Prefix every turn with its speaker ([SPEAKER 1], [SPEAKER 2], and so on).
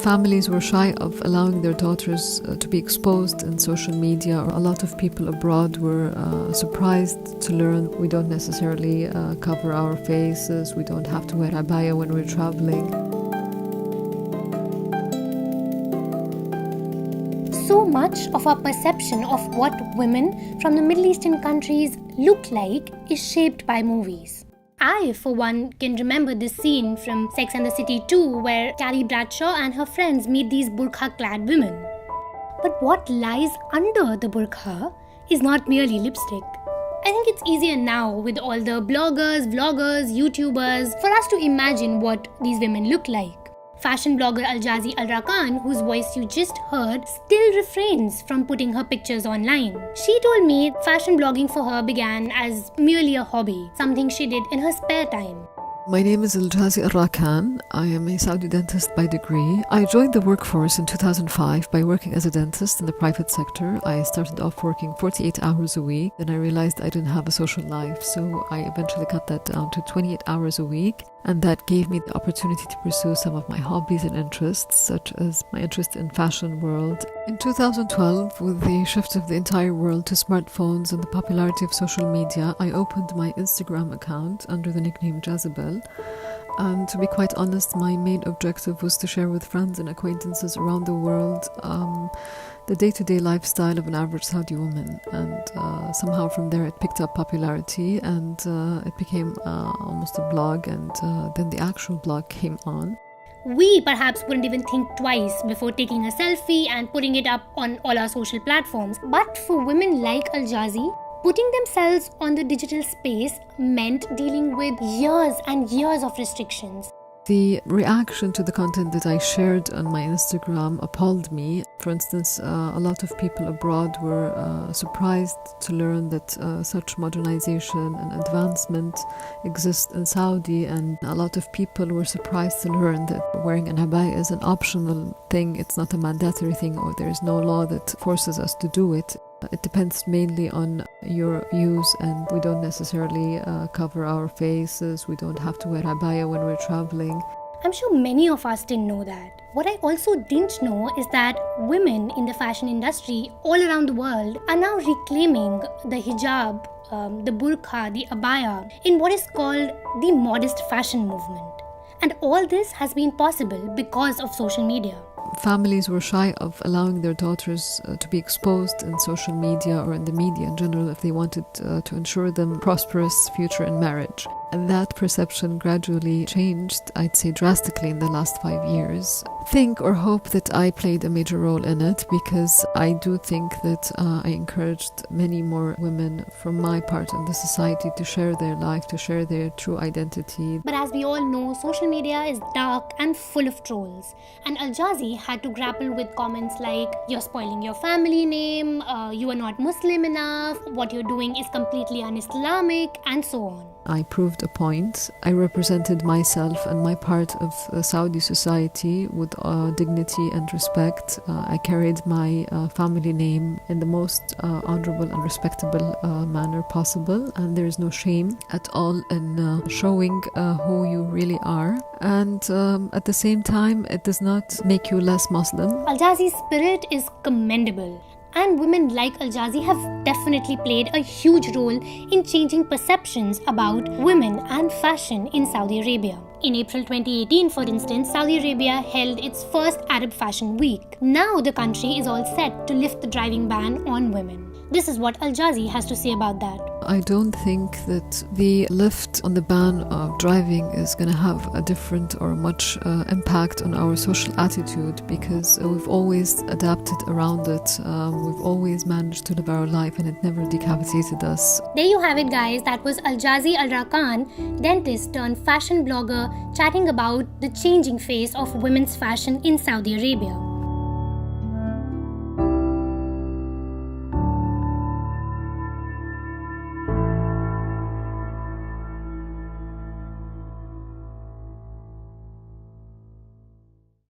[SPEAKER 1] Families were shy of allowing their daughters to be exposed in social media. A lot of people abroad were surprised to learn we don't necessarily cover our faces, we don't have to wear abaya when we're traveling.
[SPEAKER 2] So much of our perception of what women from the Middle Eastern countries look like is shaped by movies. I, for one, can remember this scene from Sex and the City 2 where Carrie Bradshaw and her friends meet these burqa-clad women. But what lies under the burqa is not merely lipstick. I think it's easier now with all the bloggers, vloggers, YouTubers for us to imagine what these women look like. Fashion blogger Aljazi Alrakan, whose voice you just heard, still refrains from putting her pictures online. She told me fashion blogging for her began as merely a hobby, something she did in her spare time.
[SPEAKER 1] My name is Aljazi Alrakan. I am a Saudi dentist by degree. I joined the workforce in 2005 by working as a dentist in the private sector. I started off working 48 hours a week. Then I realized I didn't have a social life, so I eventually cut that down to 28 hours a week. And that gave me the opportunity to pursue some of my hobbies and interests, such as my interest in fashion world. In 2012, with the shift of the entire world to smartphones and the popularity of social media, I opened my Instagram account under the nickname Jezebel. And to be quite honest, my main objective was to share with friends and acquaintances around the world the day-to-day lifestyle of an average Saudi woman. And somehow from there it picked up popularity and it became almost a blog, and then the actual blog came on.
[SPEAKER 2] We perhaps wouldn't even think twice before taking a selfie and putting it up on all our social platforms. But for women like Aljazi, putting themselves on the digital space meant dealing with years and years of restrictions.
[SPEAKER 1] The reaction to the content that I shared on my Instagram appalled me. For instance, a lot of people abroad were surprised to learn that such modernization and advancement exists in Saudi, and a lot of people were surprised to learn that wearing an abaya is an optional thing, it's not a mandatory thing, or there is no law that forces us to do it. It depends mainly on your views, and we don't necessarily cover our faces, we don't have to wear abaya when we're traveling.
[SPEAKER 2] I'm sure many of us didn't know that. What I also didn't know is that women in the fashion industry all around the world are now reclaiming the hijab, the burqa, the abaya in what is called the modest fashion movement. And all this has been possible because of social media.
[SPEAKER 1] Families were shy of allowing their daughters to be exposed in social media or in the media in general if they wanted to ensure them a prosperous future in marriage. And that perception gradually changed, I'd say drastically, in the last 5 years. Think or hope that I played a major role in it, because I do think that I encouraged many more women from my part in the society to share their life, to share their true identity.
[SPEAKER 2] But as we all know, social media is dark and full of trolls. And Aljazi had to grapple with comments like, "You're spoiling your family name," "You are not Muslim enough," "What you're doing is completely un-Islamic," and so on.
[SPEAKER 1] I proved a point. I represented myself and my part of Saudi society with dignity and respect. I carried my family name in the most honorable and respectable manner possible, and there is no shame at all in showing who you really are. And at the same time, it does not make you less Muslim.
[SPEAKER 2] Aljazi's spirit is commendable. And women like Aljazi have definitely played a huge role in changing perceptions about women and fashion in Saudi Arabia. In April 2018, for instance, Saudi Arabia held its first Arab Fashion Week. Now the country is all set to lift the driving ban on women. This is what Aljazi has to say about that.
[SPEAKER 1] I don't think that the lift on the ban of driving is going to have a different or much impact on our social attitude, because we've always adapted around it. We've always managed to live our life, and it never decapitated us.
[SPEAKER 2] There you have it, guys. That was Aljazi Alrakan, dentist turned fashion blogger, chatting about the changing face of women's fashion in Saudi Arabia.